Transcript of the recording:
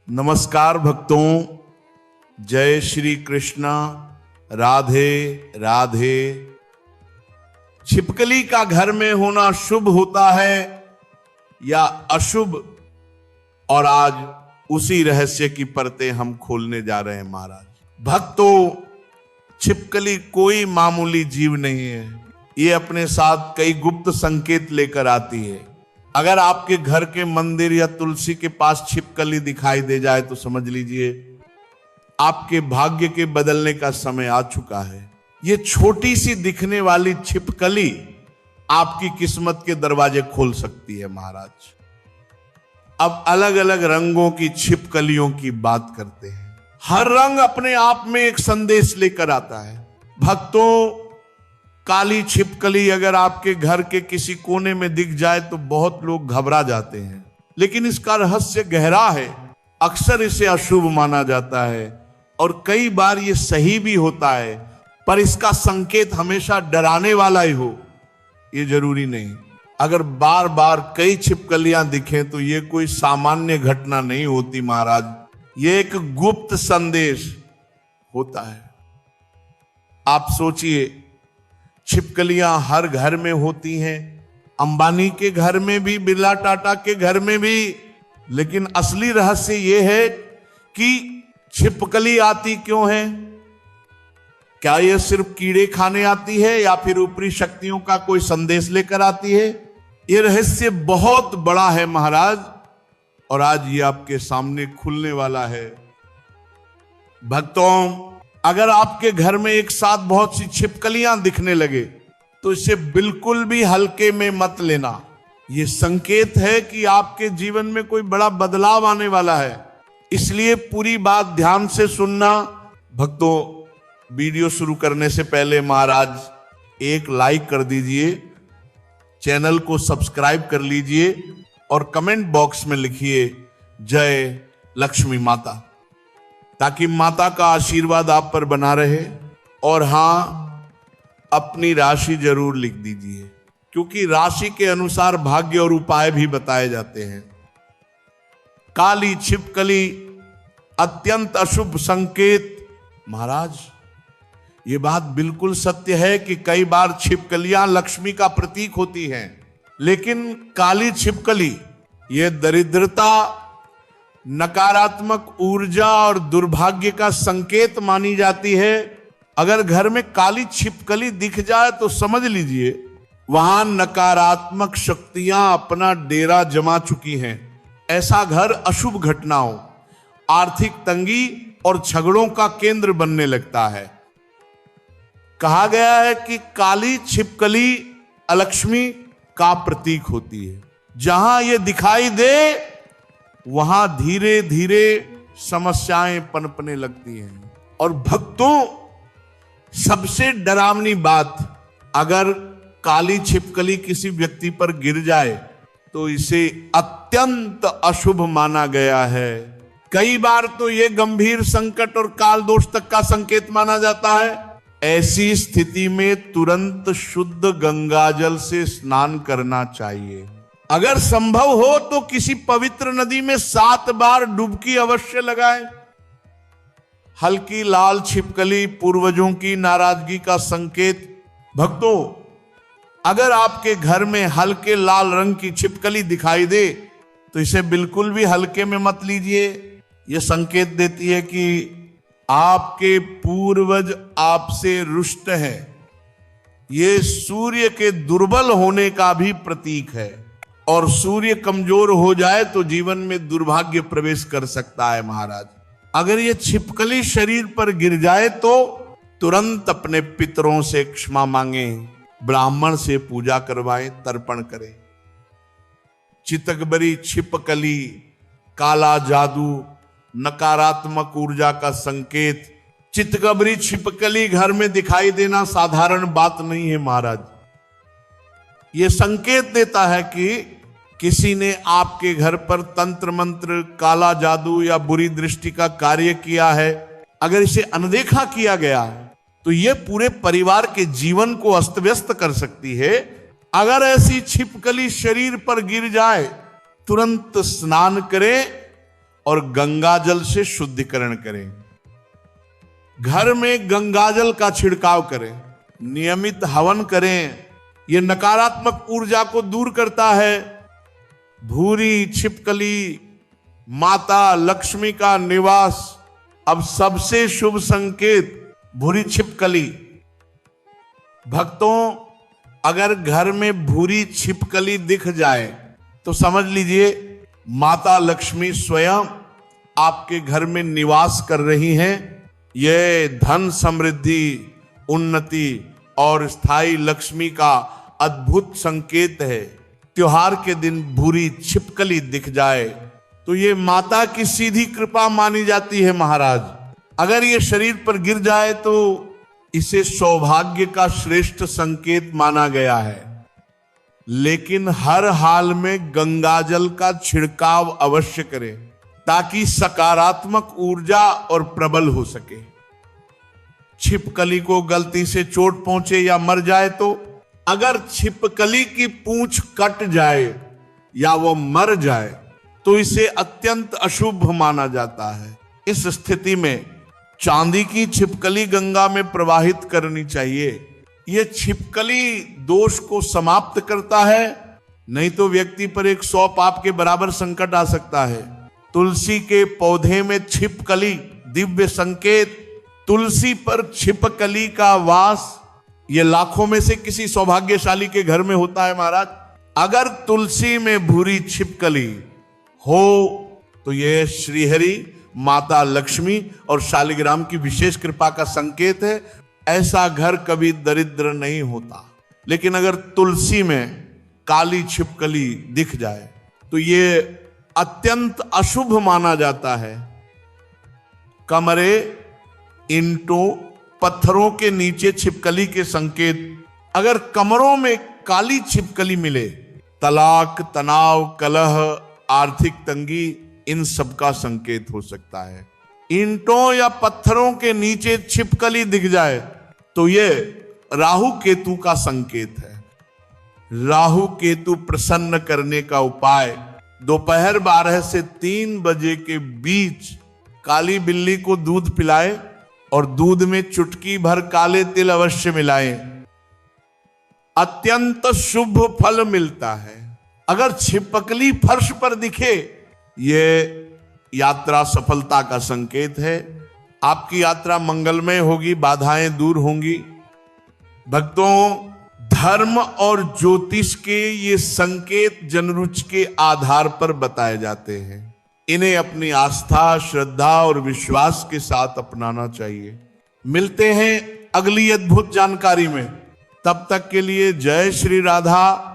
नमस्कार भक्तों, जय श्री कृष्णा, राधे राधे। छिपकली का घर में होना शुभ होता है या अशुभ, और आज उसी रहस्य की परतें हम खोलने जा रहे हैं महाराज। भक्तों, छिपकली कोई मामूली जीव नहीं है। ये अपने साथ कई गुप्त संकेत लेकर आती है। अगर आपके घर के मंदिर या तुलसी के पास छिपकली दिखाई दे जाए तो समझ लीजिए आपके भाग्य के बदलने का समय आ चुका है। ये छोटी सी दिखने वाली छिपकली आपकी किस्मत के दरवाजे खोल सकती है महाराज। अब अलग अलग रंगों की छिपकलियों की बात करते हैं। हर रंग अपने आप में एक संदेश लेकर आता है। भक्तों, काली छिपकली अगर आपके घर के किसी कोने में दिख जाए तो बहुत लोग घबरा जाते हैं, लेकिन इसका रहस्य गहरा है। अक्सर इसे अशुभ माना जाता है और कई बार ये सही भी होता है, पर इसका संकेत हमेशा डराने वाला ही हो ये जरूरी नहीं। अगर बार बार कई छिपकलियां दिखें तो ये कोई सामान्य घटना नहीं होती महाराज, ये एक गुप्त संदेश होता है। आप सोचिए, छिपकलियां हर घर में होती हैं, अंबानी के घर में भी, बिरला टाटा के घर में भी, लेकिन असली रहस्य यह है कि छिपकली आती क्यों है। क्या यह सिर्फ कीड़े खाने आती है या फिर ऊपरी शक्तियों का कोई संदेश लेकर आती है? यह रहस्य बहुत बड़ा है महाराज, और आज ये आपके सामने खुलने वाला है। भक्तों, अगर आपके घर में एक साथ बहुत सी छिपकलियां दिखने लगे तो इसे बिल्कुल भी हल्के में मत लेना। यह संकेत है कि आपके जीवन में कोई बड़ा बदलाव आने वाला है, इसलिए पूरी बात ध्यान से सुनना। भक्तों, वीडियो शुरू करने से पहले महाराज एक लाइक कर दीजिए, चैनल को सब्सक्राइब कर लीजिए और कमेंट बॉक्स में लिखिए जय लक्ष्मी माता, ताकि माता का आशीर्वाद आप पर बना रहे। और हां, अपनी राशि जरूर लिख दीजिए, क्योंकि राशि के अनुसार भाग्य और उपाय भी बताए जाते हैं। काली छिपकली अत्यंत अशुभ संकेत। महाराज, ये बात बिल्कुल सत्य है कि कई बार छिपकलियां लक्ष्मी का प्रतीक होती हैं, लेकिन काली छिपकली ये दरिद्रता, नकारात्मक ऊर्जा और दुर्भाग्य का संकेत मानी जाती है। अगर घर में काली छिपकली दिख जाए तो समझ लीजिए वहां नकारात्मक शक्तियां अपना डेरा जमा चुकी हैं। ऐसा घर अशुभ घटनाओं, आर्थिक तंगी और झगड़ों का केंद्र बनने लगता है। कहा गया है कि काली छिपकली अलक्ष्मी का प्रतीक होती है। जहां यह दिखाई दे वहां धीरे धीरे समस्याएं पनपने लगती हैं। और भक्तों, सबसे डरावनी बात, अगर काली छिपकली किसी व्यक्ति पर गिर जाए तो इसे अत्यंत अशुभ माना गया है। कई बार तो यह गंभीर संकट और काल दोष तक का संकेत माना जाता है। ऐसी स्थिति में तुरंत शुद्ध गंगाजल से स्नान करना चाहिए। अगर संभव हो तो किसी पवित्र नदी में 7 बार डुबकी अवश्य लगाएं। हल्की लाल छिपकली पूर्वजों की नाराजगी का संकेत। भक्तों, अगर आपके घर में हल्के लाल रंग की छिपकली दिखाई दे तो इसे बिल्कुल भी हल्के में मत लीजिए। यह संकेत देती है कि आपके पूर्वज आपसे रुष्ट हैं। यह सूर्य के दुर्बल होने का भी प्रतीक है, और सूर्य कमजोर हो जाए तो जीवन में दुर्भाग्य प्रवेश कर सकता है महाराज। अगर ये छिपकली शरीर पर गिर जाए तो तुरंत अपने पितरों से क्षमा मांगें, ब्राह्मण से पूजा करवाएं, तर्पण करें। चितकबरी छिपकली, काला जादू, नकारात्मक ऊर्जा का संकेत। चितकबरी छिपकली घर में दिखाई देना साधारण बात नहीं है महाराज। यह संकेत देता है कि किसी ने आपके घर पर तंत्र मंत्र, काला जादू या बुरी दृष्टि का कार्य किया है। अगर इसे अनदेखा किया गया है तो यह पूरे परिवार के जीवन को अस्त व्यस्त कर सकती है। अगर ऐसी छिपकली शरीर पर गिर जाए तुरंत स्नान करें और गंगा जल से शुद्धिकरण करें। घर में गंगा जल का छिड़काव करें, नियमित हवन करें। यह नकारात्मक ऊर्जा को दूर करता है। भूरी छिपकली माता लक्ष्मी का निवास। अब सबसे शुभ संकेत भूरी छिपकली। भक्तों, अगर घर में भूरी छिपकली दिख जाए तो समझ लीजिए माता लक्ष्मी स्वयं आपके घर में निवास कर रही हैं। यह धन समृद्धि, उन्नति और स्थायी लक्ष्मी का अद्भुत संकेत है। त्योहार के दिन भूरी छिपकली दिख जाए तो ये माता की सीधी कृपा मानी जाती है महाराज। अगर ये शरीर पर गिर जाए तो इसे सौभाग्य का श्रेष्ठ संकेत माना गया है। लेकिन हर हाल में गंगाजल का छिड़काव अवश्य करें ताकि सकारात्मक ऊर्जा और प्रबल हो सके। छिपकली को गलती से चोट पहुंचे या मर जाए तो, अगर छिपकली की पूंछ कट जाए या वो मर जाए तो इसे अत्यंत अशुभ माना जाता है। इस स्थिति में चांदी की छिपकली गंगा में प्रवाहित करनी चाहिए। यह छिपकली दोष को समाप्त करता है, नहीं तो व्यक्ति पर 100 पाप के बराबर संकट आ सकता है। तुलसी के पौधे में छिपकली दिव्य संकेत। तुलसी पर छिपकली का वास ये लाखों में से किसी सौभाग्यशाली के घर में होता है महाराज। अगर तुलसी में भूरी छिपकली हो तो यह श्रीहरि, माता लक्ष्मी और शालिग्राम की विशेष कृपा का संकेत है। ऐसा घर कभी दरिद्र नहीं होता। लेकिन अगर तुलसी में काली छिपकली दिख जाए तो यह अत्यंत अशुभ माना जाता है। कमरे, ईंटों, पत्थरों के नीचे छिपकली के संकेत। अगर कमरों में काली छिपकली मिले, तलाक, तनाव, कलह, आर्थिक तंगी, इन सब का संकेत हो सकता है। ईंटों या पत्थरों के नीचे छिपकली दिख जाए तो यह राहु केतु का संकेत है। राहु केतु प्रसन्न करने का उपाय, दोपहर 12 से 3 बजे के बीच काली बिल्ली को दूध पिलाए और दूध में चुटकी भर काले तिल अवश्य मिलाएं। अत्यंत शुभ फल मिलता है। अगर छिपकली फर्श पर दिखे, यह यात्रा सफलता का संकेत है। आपकी यात्रा मंगलमय होगी, बाधाएं दूर होंगी। भक्तों, धर्म और ज्योतिष के ये संकेत जनरुचि के आधार पर बताए जाते हैं। इन्हें अपनी आस्था, श्रद्धा और विश्वास के साथ अपनाना चाहिए। मिलते हैं अगली अद्भुत जानकारी में। तब तक के लिए जय श्री राधा।